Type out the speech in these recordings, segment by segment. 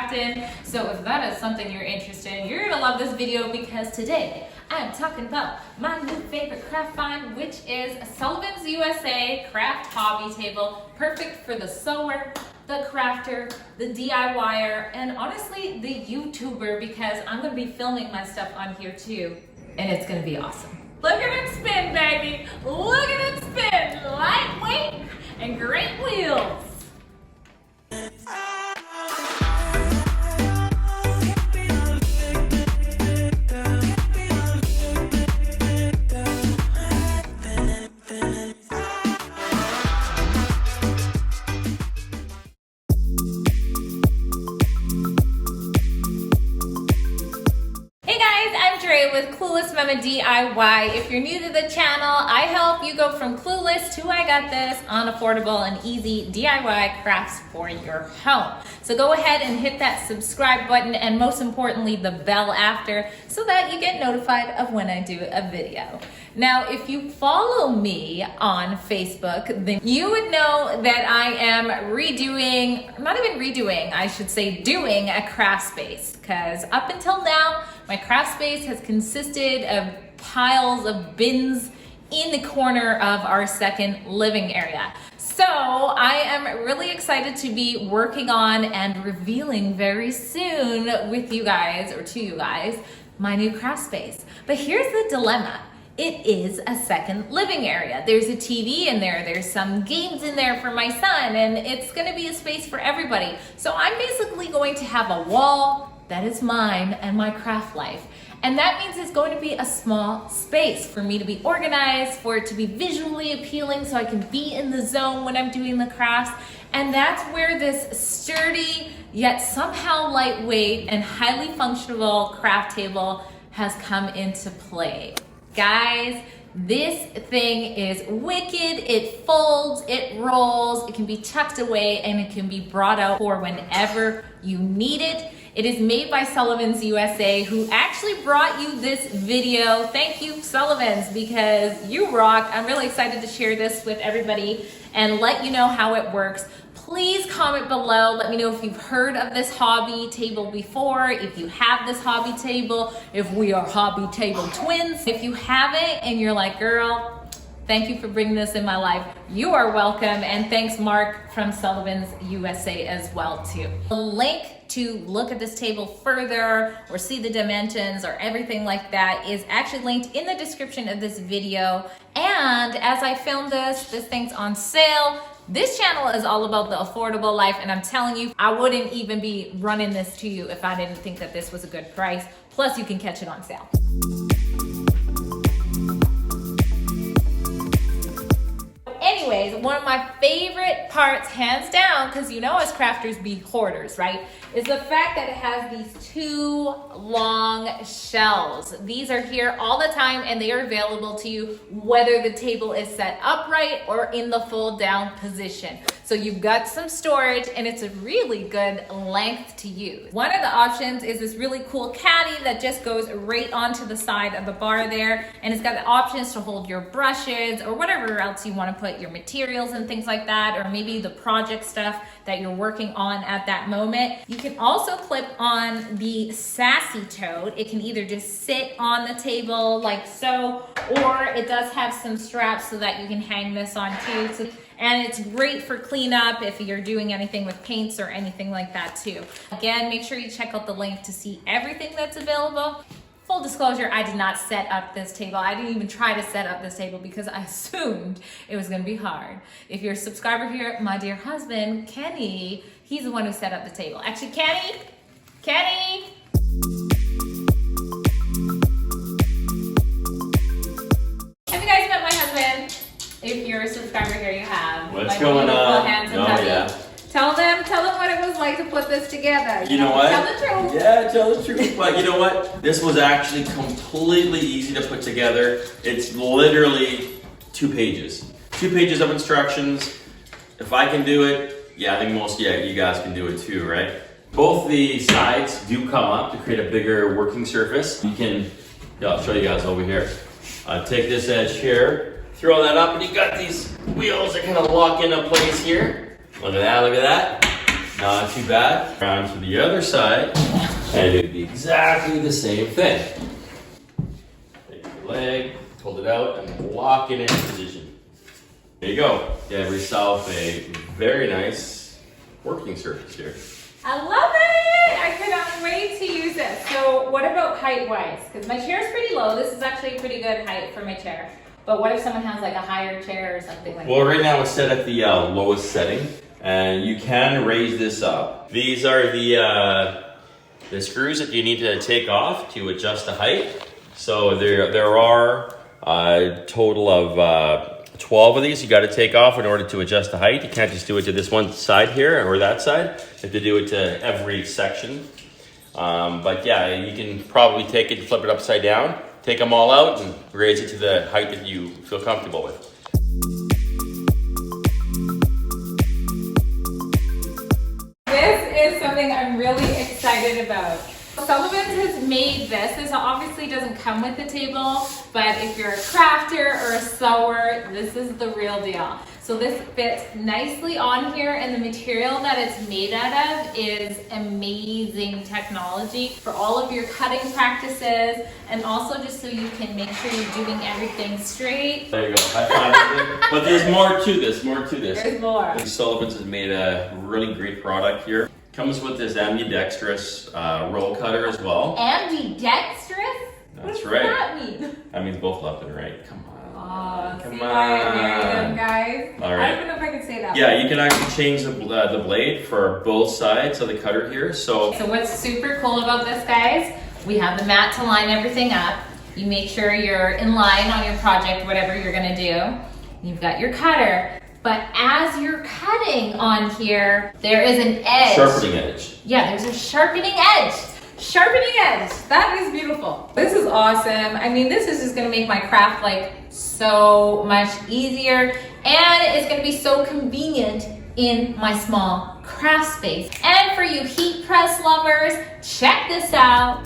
crafting. So if that is something you're interested in, you're gonna love this video because today I'm talking about my new favorite craft find, which is Sullivans USA Craft Hobby Table. Perfect for the sewer, the crafter, the DIYer, and honestly, the YouTuber, because I'm gonna be filming my stuff on here too, and it's gonna be awesome. Look at it spin, baby! Look at it spin! Lightweight and great wheels! With Clueless Mama DIY. If you're new to the channel, I help you go from clueless to I got this on affordable and easy DIY crafts for your home. So go ahead and hit that subscribe button and most importantly the bell after so that you get notified of when I do a video. Now if you follow me on Facebook, then you would know that I am doing a craft space, because up until now my craft space has consisted of piles of bins in the corner of our second living area. So I am really excited to be working on and revealing very soon with you guys, or to you guys, my new craft space. But here's the dilemma. It is a second living area. There's a TV in there, there's some games in there for my son, and it's gonna be a space for everybody. So I'm basically going to have a wall that is mine and my craft life. And that means it's going to be a small space for me to be organized, for it to be visually appealing so I can be in the zone when I'm doing the crafts. And that's where this sturdy, yet somehow lightweight and highly functional craft table has come into play. Guys, this thing is wicked. It folds, it rolls, it can be tucked away, and it can be brought out for whenever you need it. It is made by Sullivans USA, who actually brought you this video. Thank you, Sullivans, because you rock. I'm really excited to share this with everybody and let you know how it works. Please comment below. Let me know if you've heard of this hobby table before, if you have this hobby table, if we are hobby table twins. If you haven't and you're like, girl, thank you for bringing this in my life, you are welcome. And thanks, Mark from Sullivans USA as well too. The link to look at this table further or see the dimensions or everything like that is actually linked in the description of this video. And as I film this thing's on sale. This channel is all about the affordable life, and I'm telling you, I wouldn't even be running this to you if I didn't think that this was a good price. Plus, you can catch it on sale. Anyways, one of my favorite parts, hands down, because you know us crafters be hoarders, right? Is the fact that it has these two long shelves. These are here all the time and they are available to you whether the table is set upright or in the fold down position. So you've got some storage and it's a really good length to use. One of the options is this really cool caddy that just goes right onto the side of the bar there, and it's got the options to hold your brushes or whatever else you want to put your materials and things like that, or maybe the project stuff that you're working on at that moment. You can also clip on the Sassy Tote. It can either just sit on the table like so, or it does have some straps so that you can hang this on too. So, and it's great for cleanup if you're doing anything with paints or anything like that too. Again, make sure you check out the link to see everything that's available. Full disclosure, I did not set up this table. I didn't even try to set up this table because I assumed it was gonna be hard. If you're a subscriber here, my dear husband, Kenny, he's the one who set up the table. Actually, Kenny! Have you guys met my husband? If you're a subscriber here, you have. What's going on? Yeah. Tell them what it was like to put this together. You know what? Tell the truth. Yeah, tell the truth. But you know what? This was actually completely easy to put together. It's literally 2 pages. 2 pages of instructions. If I can do it, yeah, I think you guys can do it too, right? Both the sides do come up to create a bigger working surface. You can, I'll show you guys over here. Take this edge here, throw that up, and you got these wheels that kind of lock into place here. Look at that, look at that. Not too bad. Around to the other side, and it'd be exactly the same thing. Take your leg, hold it out, and lock it into position. There you go. You have yourself a very nice working surface here. I love it! I cannot wait to use this. So what about height-wise? Because my chair is pretty low. This is actually a pretty good height for my chair. But what if someone has like a higher chair or something like that? Well, right now it's set at the lowest setting, and you can raise this up. These are the screws that you need to take off to adjust the height. So there are a total of 12 of these you got to take off in order to adjust the height. You can't just do it to this one side here or that side. You have to do it to every section. But yeah, you can probably take it, flip it upside down, take them all out, and raise it to the height that you feel comfortable with. This is something I'm really excited about. Sullivans has made this. This obviously doesn't come with the table, but if you're a crafter or a sewer, this is the real deal. So this fits nicely on here, and the material that it's made out of is amazing technology for all of your cutting practices, and also just so you can make sure you're doing everything straight. There you go. High five. But there's more to this, There's more. Sullivans has made a really great product here. Comes with this ambidextrous roll cutter as well. Ambidextrous? That's what right. What does that mean? That means both left and right. Come on. Oh, Come see why I'm wearing them, on. guys. All right. I don't know if I can say that. Yeah, you can actually change the blade for both sides of the cutter here. So what's super cool about this, guys, we have the mat to line everything up. You make sure you're in line on your project, whatever you're gonna do. You've got your cutter. But as you're cutting on here, there is an edge. Sharpening edge. Yeah, there's a sharpening edge. Sharpening edge. That is beautiful. This is awesome. I mean, this is just gonna make my craft like so much easier, and it's gonna be so convenient in my small craft space. And for you heat press lovers, check this out.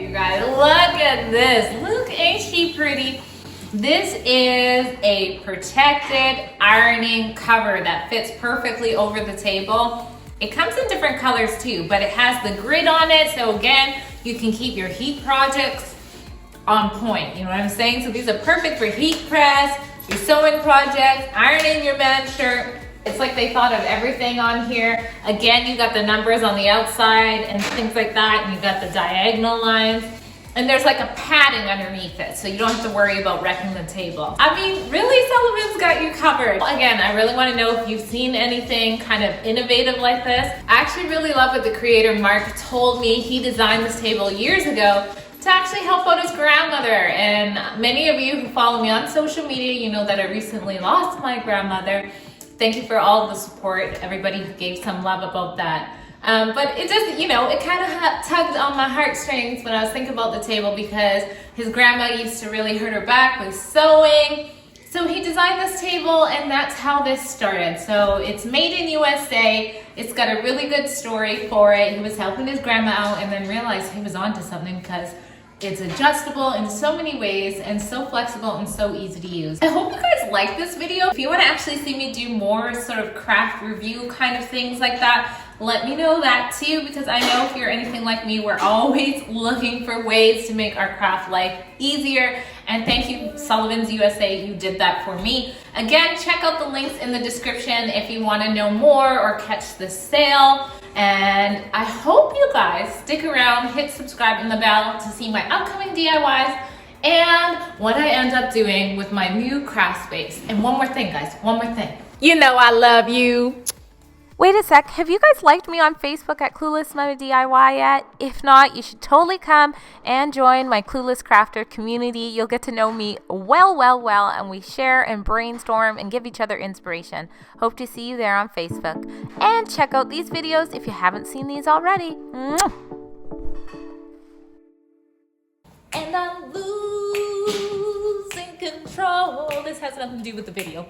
You guys, look at this. Look, ain't she pretty? This is a protected ironing cover that fits perfectly over the table. It comes in different colors too, but it has the grid on it. So again, you can keep your heat projects on point. You know what I'm saying? So these are perfect for heat press, your sewing projects, ironing your men's shirt. It's like they thought of everything on here. Again, you got the numbers on the outside and things like that, and you got the diagonal lines. And there's like a padding underneath it, so you don't have to worry about wrecking the table. I mean, really, Sullivans got you covered. Again, I really want to know if you've seen anything kind of innovative like this. I actually really love what the creator Mark told me. He designed this table years ago to actually help out his grandmother. And many of you who follow me on social media, you know that I recently lost my grandmother. Thank you for all of the support, everybody who gave some love about that. But it just, you know, it kind of tugged on my heartstrings when I was thinking about the table, because his grandma used to really hurt her back with sewing. So he designed this table, and that's how this started. So it's made in USA. It's got a really good story for it. He was helping his grandma out and then realized he was onto something, because it's adjustable in so many ways and so flexible and so easy to use. I hope you guys like this video. If you want to actually see me do more sort of craft review kind of things like that, let me know that too, because I know if you're anything like me, we're always looking for ways to make our craft life easier. And thank you, Sullivans USA, you did that for me. Again, check out the links in the description if you want to know more or catch the sale. And I hope you guys stick around, hit subscribe and the bell to see my upcoming DIYs and what I end up doing with my new craft space. And one more thing, guys, one more thing. You know I love you. Wait a sec, have you guys liked me on Facebook at Clueless Not a DIY yet? If not, you should totally come and join my Clueless Crafter community. You'll get to know me well, and we share and brainstorm and give each other inspiration. Hope to see you there on Facebook. And check out these videos if you haven't seen these already. Mwah! And I'm losing control. This has nothing to do with the video.